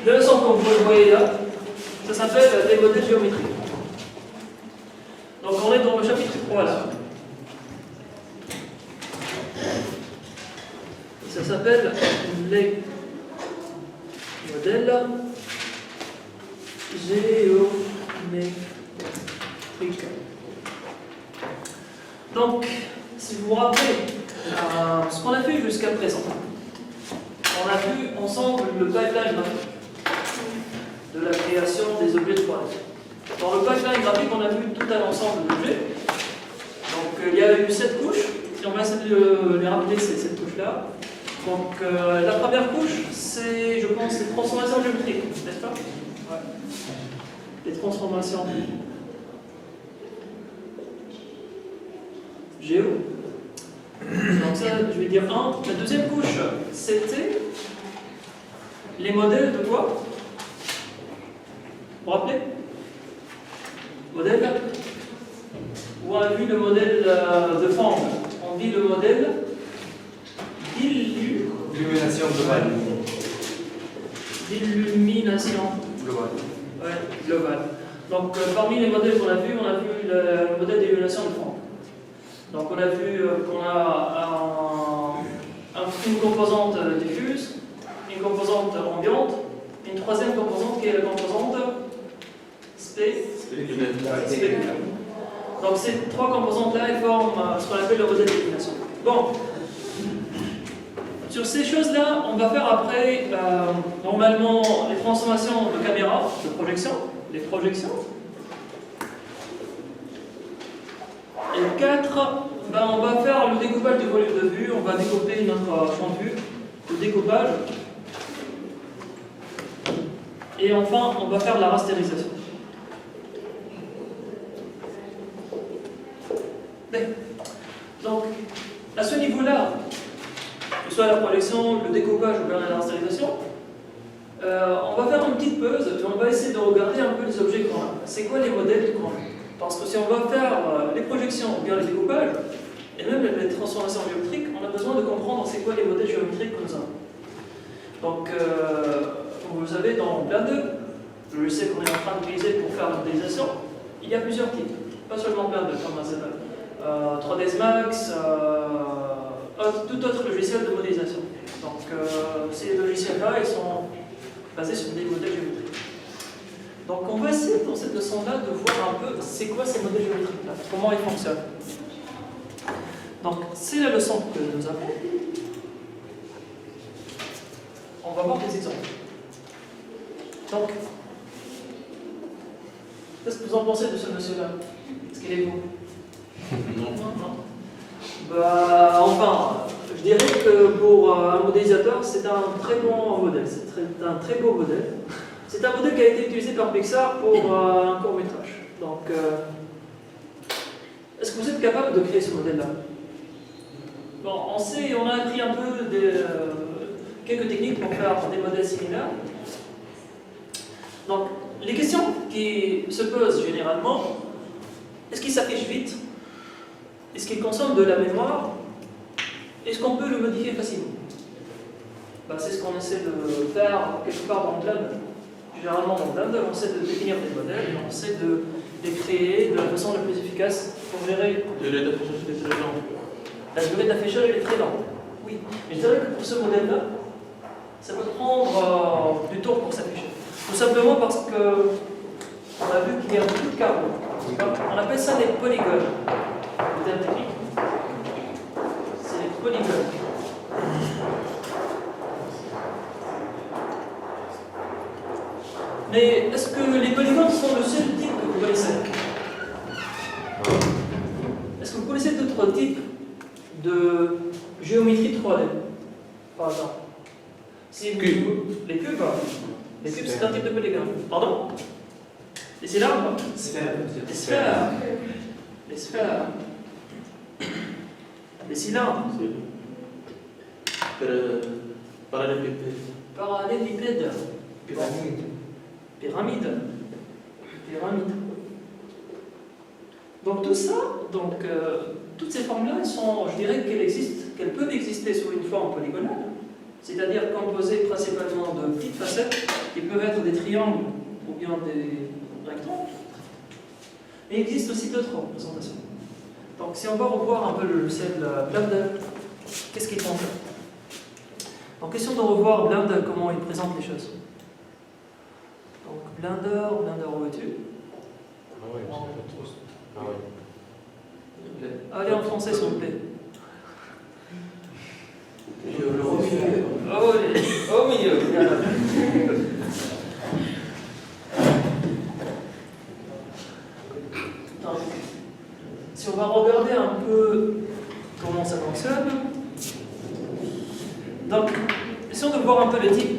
de la façon comme vous le voyez là, ça s'appelle les modèles géométriques. Donc on est dans le chapitre 3 là. Ça s'appelle les modèles géométriques. Donc, si vous vous rappelez ce qu'on a fait jusqu'à présent, on a vu ensemble le pipeline graphique de la création des objets 3D. Dans le pipeline graphique, on a vu tout un ensemble d'objets. Donc, il y a eu 7 couches. Si on va essayer de les rappeler, ces 7 couches-là. Donc, la première couche, c'est, je pense, les transformations géométriques, n'est-ce pas? Ouais. Les transformations géo. Donc ça, je vais dire 1. La deuxième couche, c'était les modèles de quoi? Vous vous rappelez? Modèle. Où on a vu le modèle de forme. On dit le modèle d'illumination globale. D'illumination globale. Ouais, globale. Donc parmi les modèles qu'on a vus, on a vu le modèle d'illumination de forme. Donc on a vu qu'on a une composante diffuse, une composante ambiante, une troisième composante qui est la composante spéculaire. Donc ces trois composantes-là, elles forment ce qu'on appelle le modèle d'illumination. Bon, sur ces choses-là, on va faire après normalement les transformations de caméra, de projection, les projections. Et 4, ben on va faire le découpage du volume de vue, on va découper notre champ de vue, le découpage. Et enfin, on va faire la rastérisation. Donc, à ce niveau-là, que ce soit la projection, le découpage ou bien la rastérisation, on va faire une petite pause et on va essayer de regarder un peu les objets qu'on a. C'est quoi les modèles qu'on a? Parce que si on va faire les projections ou bien les découpages, et même les transformations géométriques, on a besoin de comprendre c'est quoi les modèles géométriques que nous avons. Donc, comme vous le savez, dans Blender, le logiciel qu'on est en train d'utiliser pour faire la modélisation, il y a plusieurs types. Pas seulement Blender, comme 3ds Max, tout autre logiciel de modélisation. Donc, ces logiciels-là, ils sont basés sur des modèles géométriques. Donc on va essayer dans cette leçon-là de voir un peu c'est quoi ces modèles géométriques-là, comment ils fonctionnent. Donc c'est la leçon que nous avons. On va voir des exemples. Donc, qu'est-ce que vous en pensez de ce monsieur-là? Est-ce qu'il est beau? Non. Bah, enfin, je dirais que pour un modélisateur, c'est un très bon modèle, c'est un très beau modèle. C'est un modèle qui a été utilisé par Pixar pour un court-métrage. Donc, est-ce que vous êtes capable de créer ce modèle-là? Bon, on a appris un peu quelques techniques pour faire des modèles similaires. Donc, les questions qui se posent généralement, est-ce qu'il s'affiche vite? Est-ce qu'il consomme de la mémoire? Est-ce qu'on peut le modifier facilement? Ben, c'est ce qu'on essaie de faire quelque part dans Blender. Généralement dans Blender, on essaie de définir des modèles et on essaie de les créer de la façon la plus efficace pour gérer. La durée d'affichage est très lente. La durée d'affichage est très lente. Oui, mais je dirais que pour ce modèle-là, ça peut prendre du temps pour s'afficher. Tout simplement parce que on a vu qu'il y a beaucoup de carreaux. On appelle ça des polygones. Le terme technique, c'est les polygones. Mais est-ce que les polygones sont le seul type que vous connaissez? Est-ce que vous connaissez d'autres types de géométrie 3D, par exemple? Si vous... Les cubes. Les cubes, c'est un type de polygone. Pardon? Les cylindres? Les sphères. Les sphères. Les cylindres. Parallélépipède. Parallélépipède. Pyramide. Pyramide. Pyramide. Donc tout ça, toutes ces formes-là, je dirais qu'elles peuvent exister sous une forme polygonale, c'est-à-dire composé principalement de petites facettes qui peuvent être des triangles ou bien des rectangles. Mais il existe aussi d'autres représentations. Donc si on va revoir un peu le logiciel Blender, qu'est-ce qu'il font? Donc question de revoir Blender, comment il présente les choses. Donc Blender, où es-tu? Ah oui, c'est trop. Ah oui. Allez en français s'il vous plaît. Je le refais. Au milieu. Voilà. Donc, si on va regarder un peu comment ça fonctionne, donc essayons de voir un peu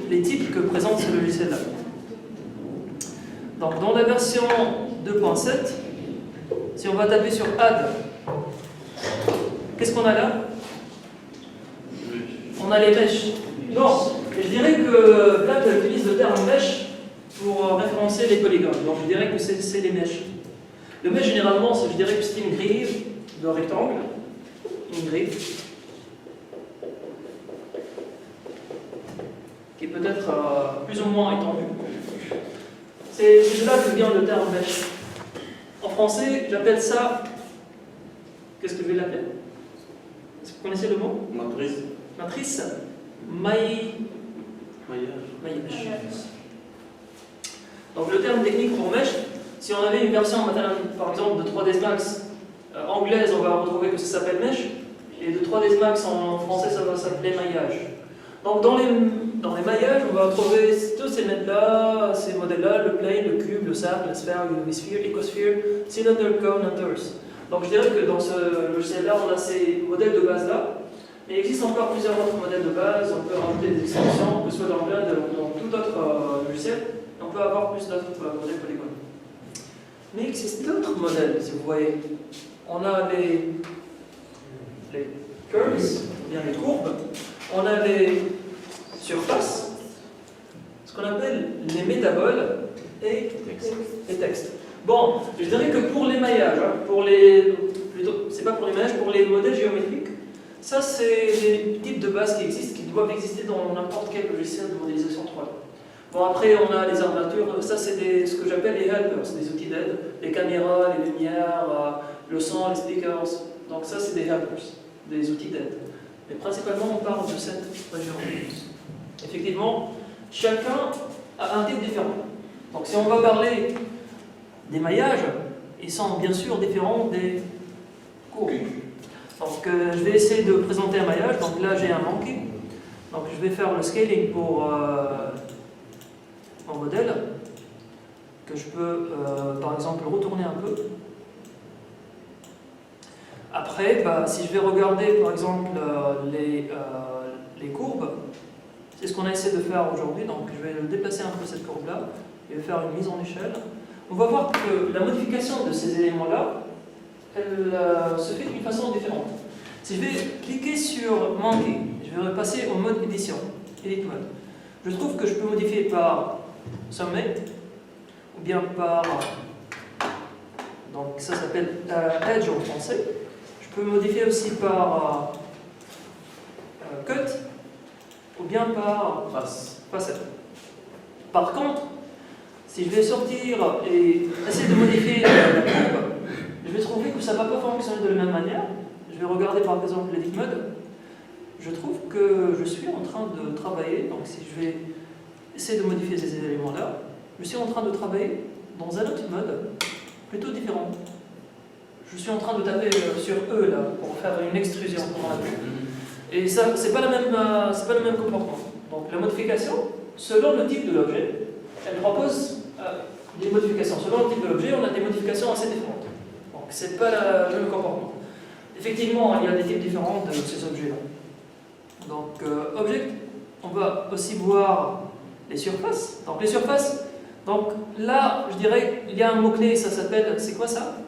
les types que présente ce logiciel-là. Donc dans la version 2.7, si on va taper sur Add, qu'est-ce qu'on a là? On a les mèches. Non, je dirais que Blender utilise le terme mèche pour référencer les polygones. Donc je dirais que c'est les mèches. Le mesh généralement, je dirais que c'est une grille de rectangle, une grille, qui peut être plus ou moins étendue. C'est de là que vient le terme mesh. En français, j'appelle ça. Qu'est-ce que je vais l'appeler? Est-ce que vous connaissez le mot? Matrice. Matrice. Maillage. Donc le terme technique pour mesh, si on avait une version par exemple de 3ds Max anglaise, on va retrouver que ça s'appelle mesh, et de 3ds Max en français, ça va s'appeler maillage. Donc dans les maillages, on va retrouver tous ces modèles-là, le plane, le cube, le cercle, la sphère, l'hémisphère, l'écosphère, cylinder, cone, and torus. Donc je dirais que dans ce logiciel-là, on a ces modèles de base-là, mais il existe encore plusieurs autres modèles de base, on peut rajouter des extensions, que ce soit dans Blender ou dans tout autre logiciel, et on peut avoir plus d'autres modèles polygones. Mais il existe d'autres modèles, si vous voyez. On a les curves, ou bien les courbes, on a les surfaces, ce qu'on appelle les métaboles et les textes. Bon, je dirais que pour les maillages, c'est pas pour les maillages, pour les modèles géométriques, ça c'est des types de bases qui existent, qui doivent exister dans n'importe quel logiciel de modélisation 3D. Bon, après on a les armatures, ça c'est ce que j'appelle les helpers, des outils d'aide, les caméras, les lumières, le son, les speakers, donc ça c'est des helpers, des outils d'aide. Mais principalement on parle de cette région. Effectivement, chacun a un type différent. Donc si on va parler des maillages, ils sont bien sûr différents des courbes. Donc je vais essayer de présenter un maillage. Donc là j'ai un monkey. Donc je vais faire le scaling pour mon modèle, que je peux par exemple retourner un peu. Après, si je vais regarder par exemple les courbes, c'est ce qu'on a essayé de faire aujourd'hui. Donc je vais déplacer un peu cette courbe-là et faire une mise en échelle. On va voir que la modification de ces éléments-là, elle se fait d'une façon différente. Si je vais cliquer sur Monkey, je vais repasser au mode édition, Edit Mode. Je trouve que je peux modifier par sommet, ou bien par, donc ça s'appelle Edge en français. Je peux modifier aussi par Cut, ou bien par Facette. Par contre, si je vais sortir et essayer de modifier la courbe, je vais trouver que ça ne va pas fonctionner de la même manière. Je vais regarder par exemple l'Edit Mode. Je trouve que je suis en train de travailler, donc si je vais essayer de modifier ces éléments-là, je suis en train de travailler dans un autre mode, plutôt différent. Je suis en train de taper sur E là, pour faire une extrusion, comme on a vu. Et ça, c'est pas le même comportement. Donc la modification, selon le type de l'objet, elle propose des modifications. Selon le type de l'objet, on a des modifications assez différentes. Donc c'est pas le même comportement. Effectivement, il y a des types différents de ces objets-là. Donc object, on va aussi voir les surfaces. Donc les surfaces, donc là, je dirais, il y a un mot-clé, ça s'appelle, c'est quoi ça?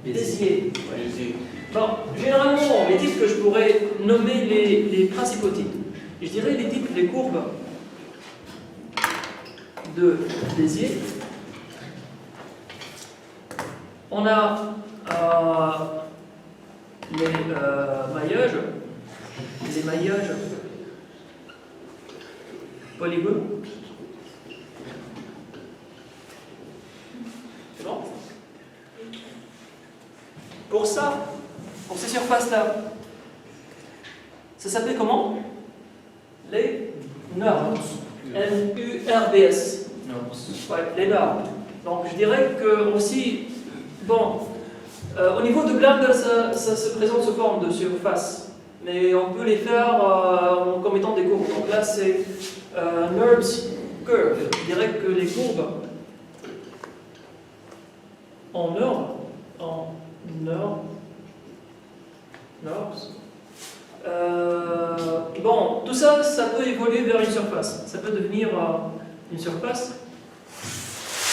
Bézier. Bon, généralement, les types que je pourrais nommer les principaux types, je dirais les types, les courbes de Bézier. On a les maillages. Les maillages, polygone. C'est bon? Pour ça, pour ces surfaces-là, ça s'appelle comment? Les NURBS. N-U-R-B-S. Ouais, les NURBS. Donc je dirais que aussi, bon, au niveau de Blender, ça se présente sous forme de surface, mais on peut les faire comme étant des courbes. Donc là, c'est NURBS curve. Je dirais que les courbes en NURBS. Bon, tout ça, ça peut évoluer vers une surface. Ça peut devenir une surface.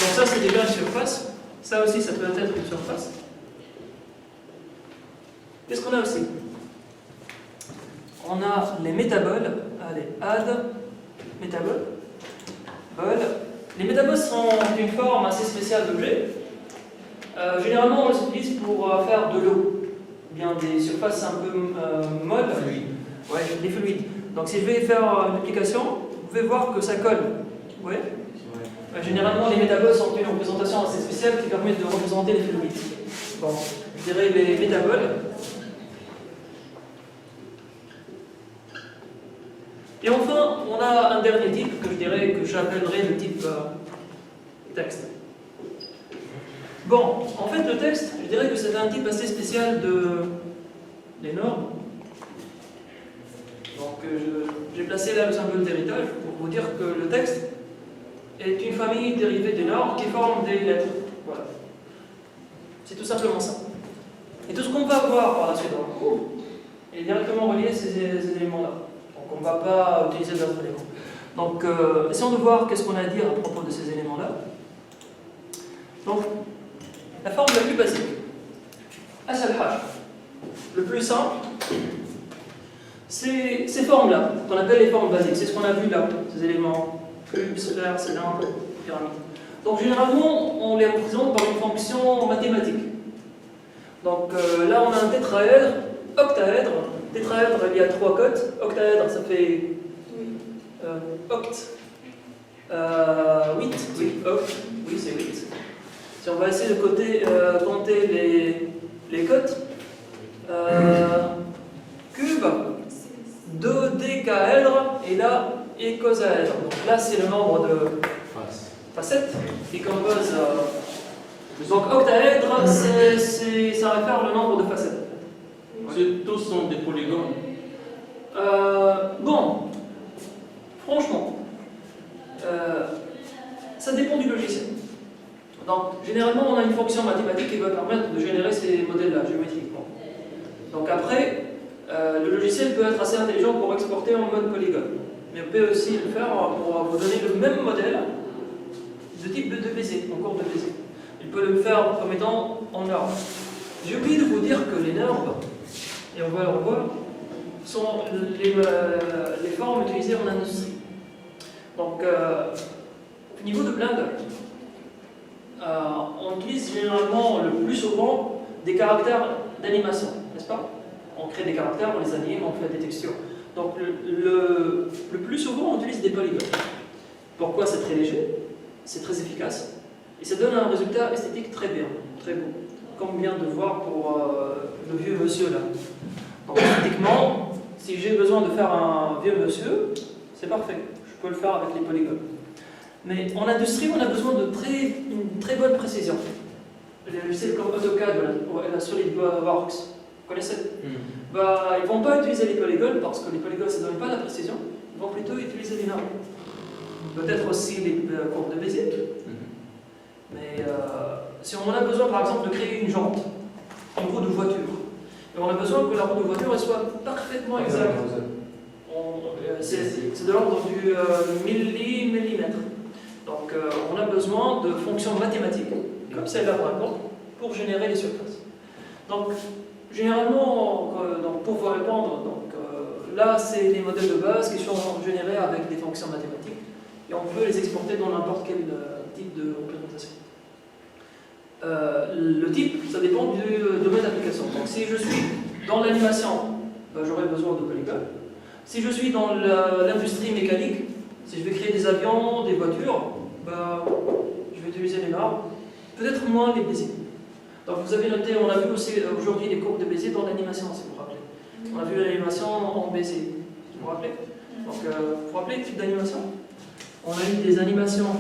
Donc ça, c'est déjà une surface. Ça aussi, ça peut être une surface. Qu'est-ce qu'on a aussi? On a les métaboles. Allez, add, métabole. Les métaboles sont une forme assez spéciale d'objet. Généralement, on les utilise pour faire de l'eau. Bien des surfaces un peu molles. Ouais, des fluides. Donc si je vais faire une application, vous pouvez voir que ça colle. Vous voyez? Généralement, les métaboles sont une représentation assez spéciale qui permet de représenter les fluides. Bon, je dirais les métaboles. Et enfin, on a un dernier type que je dirais que j'appellerais le type texte. Bon, en fait, le texte, je dirais que c'est un type assez spécial des normes. Donc, j'ai placé là le symbole d'héritage pour vous dire que le texte est une famille dérivée des normes qui forment des lettres. Voilà. C'est tout simplement ça. Et tout ce qu'on va voir par la suite dans le cours est directement relié à ces éléments-là. Donc, on ne va pas utiliser d'autres éléments. Donc, essayons de voir qu'est-ce qu'on a à dire à propos de ces éléments-là. Donc, la forme la plus basique, Asal Haj, le plus simple, c'est ces formes-là, qu'on appelle les formes basiques. C'est ce qu'on a vu là, ces éléments, cube, sphère, cylindre, pyramide. Donc généralement, on les représente par une fonction mathématique. Donc là, on a un tétraèdre, octaèdre. Tétraèdre, il y a 3 cotes. Octaèdre, ça fait oct. 8, oui, oct, oui, c'est 8. Si on va essayer de compter les cotes, cube, 2décaèdre et là, écosaèdre. Donc là, c'est le nombre de facettes qui composent. Donc octaèdre, ça réfère le nombre de facettes. Tous sont des polygones. Bon, franchement, ça dépend du logiciel. Donc, généralement, on a une fonction mathématique qui va permettre de générer ces modèles-là, géométriquement. Donc après, le logiciel peut être assez intelligent pour exporter en mode polygone. Mais on peut aussi le faire pour vous donner le même modèle de type de Bézier, en cours de Bézier. Il peut le faire comme étant en norme. J'ai oublié de vous dire que les normes, et on va le revoir, sont les formes utilisées en industrie. Donc, au niveau de Blender, on utilise généralement le plus souvent des caractères d'animation, n'est-ce pas? On crée des caractères, on les anime, on fait des textures. Donc le plus souvent, on utilise des polygones. Pourquoi? C'est très léger, c'est très efficace, et ça donne un résultat esthétique très bien, très beau. Comme on vient de voir pour le vieux monsieur là. Donc esthétiquement, si j'ai besoin de faire un vieux monsieur, c'est parfait, je peux le faire avec les polygones. Mais en industrie, on a besoin de une très bonne précision. Les logiciels comme AutoCAD ou la SolidWorks, vous connaissez? Bah, ils ne vont pas utiliser les polygones parce que les polygones, ça ne donne pas la précision. Ils vont plutôt utiliser les normes. Peut-être aussi les courbes de Bézier. Mais si on a besoin, par exemple, de créer une jante, une roue de voiture, et on a besoin que la roue de voiture elle soit parfaitement exacte. C'est de l'ordre du millimètre. Donc on a besoin de fonctions mathématiques, comme celle-là par exemple, pour générer les surfaces. Donc généralement, pour vous répondre, là c'est les modèles de base qui sont générés avec des fonctions mathématiques et on peut les exporter dans n'importe quel type de représentation. Le type, ça dépend du domaine d'application. Donc si je suis dans l'animation, j'aurai besoin de polygones. Si je suis dans l'industrie mécanique, Si je vais créer des avions, des voitures, bah, je vais utiliser les normes, peut-être moins les Bézier. Donc vous avez noté, on a vu aussi aujourd'hui les courbes de Bézier dans l'animation, si vous vous rappelez. On a vu l'animation en Bézier, vous vous rappelez? Donc vous vous rappelez le type d'animation? On a eu des animations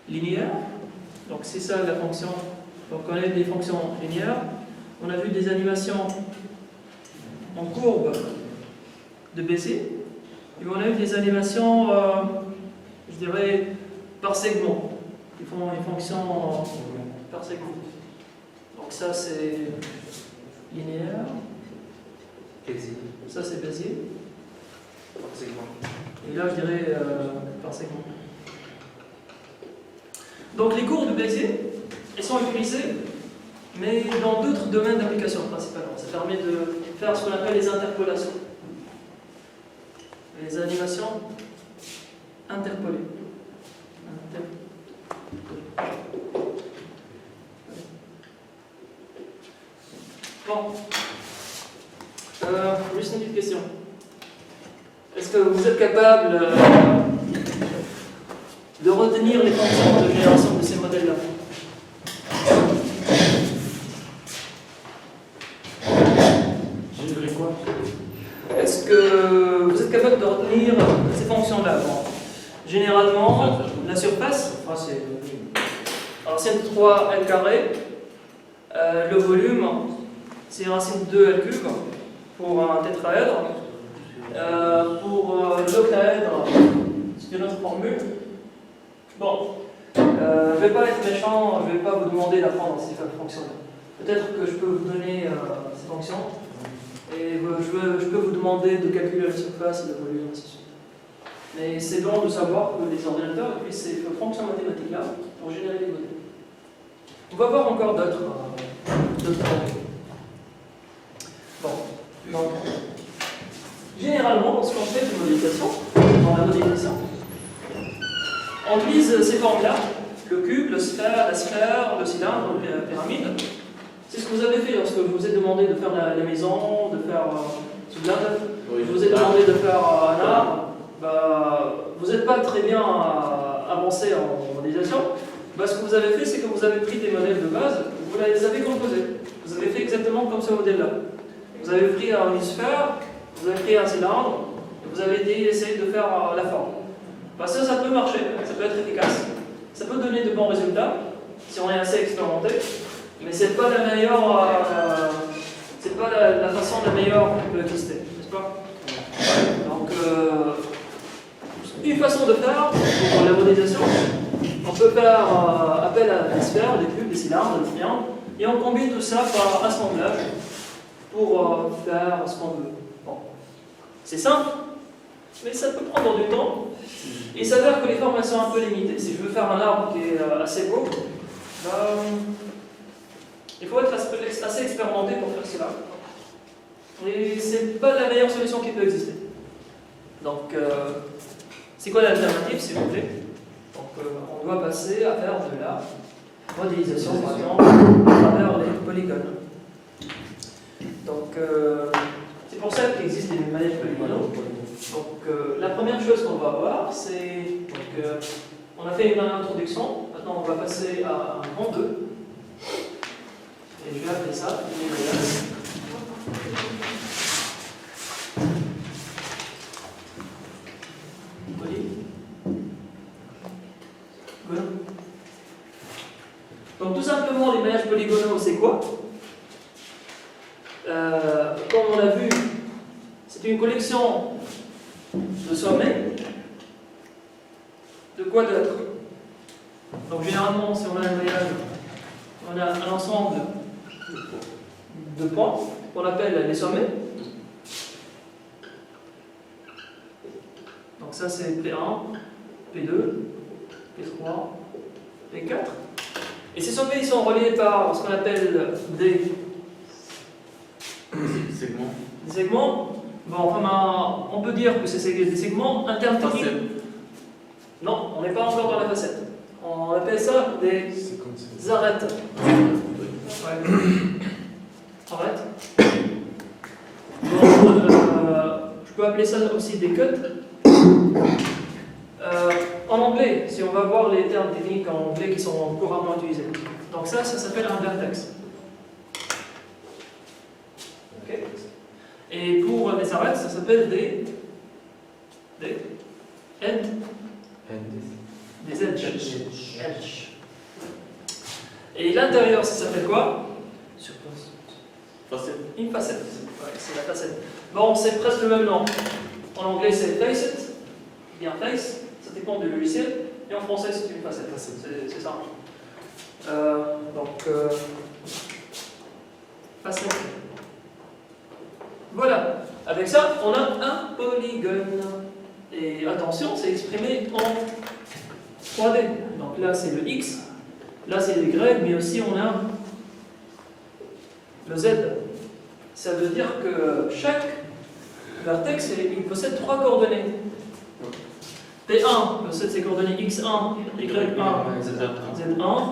linéaires, donc c'est ça la fonction. Donc on a eu des fonctions linéaires, on a vu des animations en courbe de Bézier, et on a eu des animations, je dirais, par segment. Ils font une fonction par segment. Donc ça c'est linéaire, ça c'est Bézier, et là je dirais par segment. Donc les courbes de Bézier, elles sont utilisées, mais dans d'autres domaines d'application principalement. Ça permet de faire ce qu'on appelle les interpolations. Les animations interpolées. Bon. Juste une petite question. Est-ce que vous êtes capable de retenir les fonctions de génération de ces modèles-là? Générer quoi? Est-ce que vous êtes capable de retenir ces fonctions-là? Bon. Généralement, la surface, c'est racine de 3 L carré. Le volume, c'est racine de 2 L cube pour un tétraèdre. Pour l'octaèdre, c'est une autre formule. Bon, je ne vais pas être méchant, je ne vais pas vous demander d'apprendre ces fonctions-là. Peut-être que je peux vous donner ces fonctions, et je peux vous demander de calculer la surface et le volume, ainsi de suite. Mais c'est bon de savoir que les ordinateurs utilisent ces fonctions mathématiques-là pour générer des modèles. On va voir encore d'autres formules. Bon, donc, généralement, lorsqu'on fait une modélisation, dans la modélisation, on utilise ces formes-là, le cube, la sphère, le cylindre, la pyramide. C'est ce que vous avez fait lorsque je vous ai demandé de faire la maison, de faire ce blinde. Je vous ai demandé de faire un arbre. Bah, vous n'êtes pas très bien avancé en modélisation. Bah, ce que vous avez fait, c'est que vous avez pris des modèles de base, vous les avez composés. Vous avez fait exactement comme ce modèle-là. Vous avez pris une sphère, vous avez pris un cylindre, et vous avez essayé de faire la forme. Bah, ça peut marcher, ça peut être efficace, ça peut donner de bons résultats, si on est assez expérimenté, mais c'est pas la meilleure, c'est pas la façon la meilleure qui peut exister, n'est-ce pas? Donc, une façon de faire pour la modélisation, on peut faire appel à des sphères, des cubes, des cylindres, des triangles, et on combine tout ça par assemblage pour faire ce qu'on veut. Bon. C'est simple, mais ça peut prendre du temps. Et il s'avère que les formes sont un peu limitées. Si je veux faire un arbre qui est assez beau, il faut être assez expérimenté pour faire cela. Et c'est pas la meilleure solution qui peut exister. Donc, c'est quoi l'alternative, s'il vous plaît? Donc, on doit passer à faire de la modélisation, par exemple, à travers les polygones. Donc, c'est pour ça qu'il existe des manèges polygonaux. Donc, la première chose qu'on va voir, c'est. On a fait une introduction, maintenant on va passer à un grand 2. Et je vais appeler ça polygonaux. Donc, tout simplement, les manèges polygonaux, c'est quoi? Comme on l'a vu, c'est une collection de sommets. De quoi d'autre? Donc généralement, si on a un voyage, on a un ensemble de points qu'on appelle les sommets. Donc ça c'est P1, P2, P3, P4. Et ces sommets ils sont reliés par ce qu'on appelle des segments. Des segments. Bon, enfin, on peut dire que c'est des segments intertechniques. Non, on n'est pas encore dans la facette. On appelle ça des arêtes. Ouais. Arêtes. Bon, peux appeler ça aussi des cuts. En anglais, si on va voir les termes techniques en anglais qui sont couramment utilisés. Donc ça s'appelle un vertex. Okay. Et pour les arêtes, ça s'appelle des edges. Et l'intérieur, ça s'appelle quoi? Facette. Une facette. Ouais, c'est la facette. Bon, c'est presque le même nom. En anglais, c'est facet, bien face, ça dépend du logiciel. Et en français, c'est une facette. C'est ça. Facette. Voilà. Avec ça, on a un polygone. Et attention, c'est exprimé en 3D. Donc là, c'est le X. Là, c'est le Y, mais aussi on a le Z. Ça veut dire que chaque vertex, il possède 3 coordonnées. P1 possède ses coordonnées X1, Y1, Z1.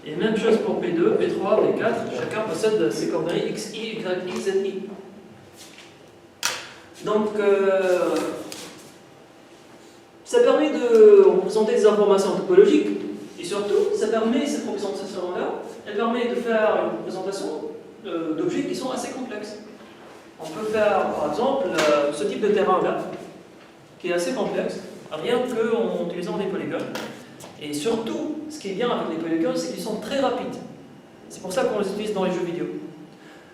Et même chose pour P2, P3, P4. Chacun possède ses coordonnées XI, YI, ZI. Donc, ça permet de représenter des informations topologiques. Et surtout, cette représentation-là, elle permet de faire une représentation d'objets qui sont assez complexes. On peut faire, par exemple, ce type de terrain-là, qui est assez complexe, rien qu'en utilisant des polygones. Et surtout, ce qui est bien avec les polygones, c'est qu'ils sont très rapides. C'est pour ça qu'on les utilise dans les jeux vidéo.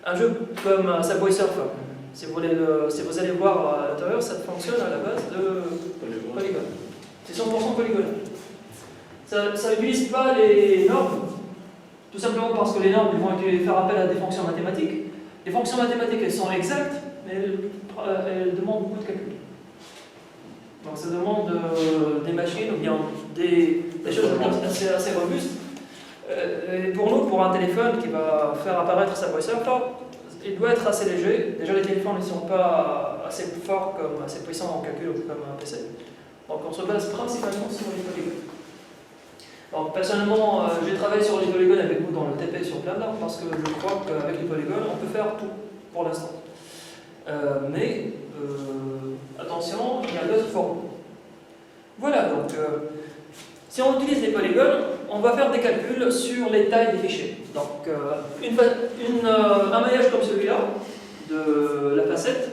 Un jeu comme Subway Surfer, si vous allez voir à l'intérieur, ça fonctionne à la base de polygones. C'est 100% polygone. Ça n'utilise pas les normes, tout simplement parce que les normes ils vont faire appel à des fonctions mathématiques. Les fonctions mathématiques, elles sont exactes, mais elles demandent beaucoup de calculs. Donc ça demande des machines ou bien des choses assez robustes. Et pour nous, pour un téléphone qui va faire apparaître sa voiture, il doit être assez léger. Déjà, les téléphones ne sont pas assez forts, assez puissants en calcul comme un PC. Donc on se base principalement sur les polygones. Donc personnellement, j'ai travaillé sur les polygones avec vous dans le TP sur Blender parce que je crois qu'avec les polygones, on peut faire tout pour l'instant. Mais attention, il y a d'autres formes. Voilà, donc si on utilise les polygones, on va faire des calculs sur les tailles des fichiers. Donc un maillage comme celui-là, de la facette,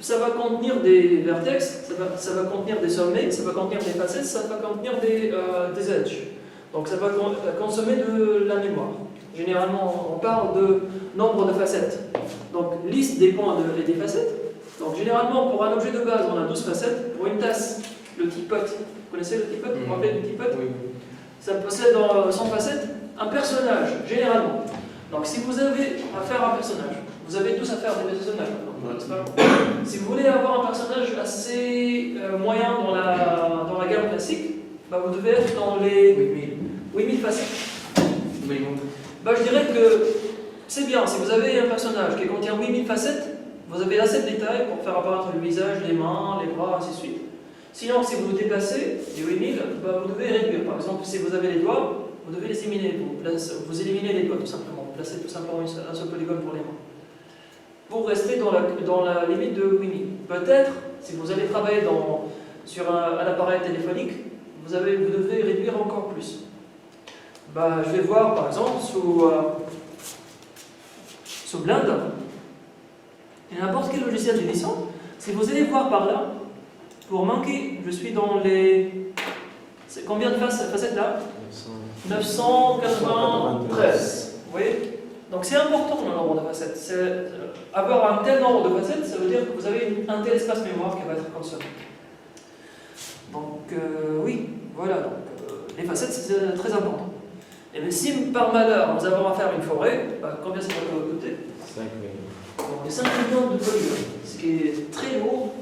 ça va contenir des vertex, ça va contenir des sommets, ça va contenir des facettes, ça va contenir des edges. Donc ça va consommer de la mémoire. Généralement, on parle de nombre de facettes. Donc liste des points et des facettes. Donc généralement, pour un objet de base, on a 12 facettes. Pour une tasse, le teapot, vous connaissez le teapot? Vous vous rappelez du teapot? Oui. Ça possède dans 100 facettes un personnage, généralement. Donc si vous avez à faire un personnage, vous avez tous à faire des personnages. Si vous voulez avoir un personnage assez moyen dans la gamme classique, vous devez être dans les 8000 facettes. Je dirais que c'est bien, si vous avez un personnage qui contient 8000 facettes, vous avez assez de détails pour faire apparaître le visage, les mains, les bras, ainsi de suite. Sinon, si vous dépassez les 8000, vous devez réduire. Par exemple, si vous avez les doigts, vous devez les éliminer. Vous éliminez les doigts tout simplement. Vous placez tout simplement un seul polygone pour les mains. Pour rester dans la limite de 8000. Peut-être, si vous allez travailler sur un appareil téléphonique, vous devez réduire encore plus. Je vais voir par exemple sous Blender et n'importe quel logiciel d'édition. Si vous allez voir par là, pour manquer, je suis dans les. C'est combien de facettes là? 993. Vous voyez? Donc c'est important le nombre de facettes. Avoir un tel nombre de facettes, ça veut dire que vous avez un tel espace mémoire qui va être consommé. Donc oui, voilà. Les facettes, c'est très important. Et bien, si par malheur nous avons à faire une forêt, combien ça va coûter? 5 millions. Donc 5 millions de polygones, ce qui est très lourd.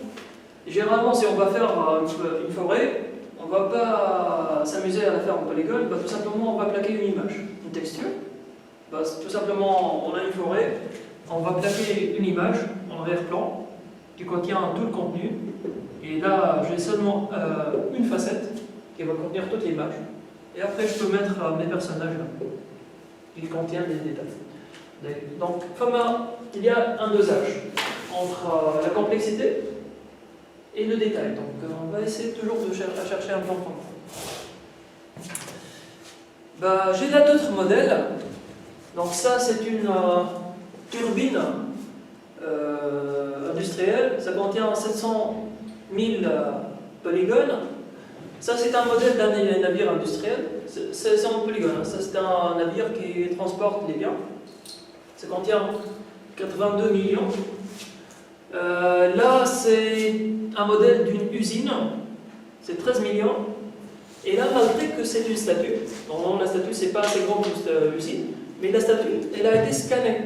Et généralement, si on va faire une forêt, on ne va pas s'amuser à la faire en polygone, tout simplement on va plaquer une image, une texture. Tout simplement, on a une forêt, on va plaquer une image en arrière-plan qui contient tout le contenu. Et là, j'ai seulement une facette qui va contenir toute l'image. Et après, je peux mettre mes personnages là, qui contiennent des détails. Donc, il y a un dosage entre la complexité et le détail. Donc, on va essayer toujours de chercher un plan commun. J'ai là d'autres modèles. Donc, ça, c'est une turbine industrielle. Ça contient 700 000 polygones. Ça, c'est un modèle d'un navire industriel. C'est en polygone. Ça, c'est un navire qui transporte les biens. Ça contient 82 millions. Là, c'est un modèle d'une usine. C'est 13 millions. Et là, malgré que c'est une statue, normalement la statue, c'est pas assez grand pour l'usine, mais la statue, elle a été scannée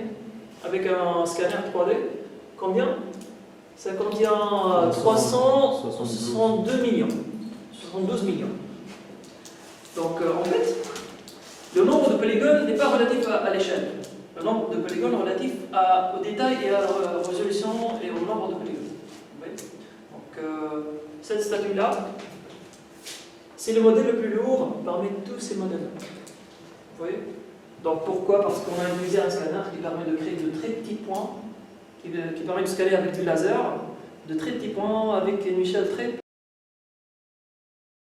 avec un scanner 3D. Combien? Ça contient 362 millions. 72 millions. Donc, en fait, le nombre de polygones n'est pas relatif à l'échelle. Le nombre de polygones est relatif au détail et à la résolution et au nombre de polygones. Donc, cette statue-là, c'est le modèle le plus lourd parmi tous ces modèles. Vous voyez? Donc, pourquoi? Parce qu'on a utilisé un scanner qui permet de créer de très petits points, qui permet de scanner avec du laser, de très petits points avec une échelle très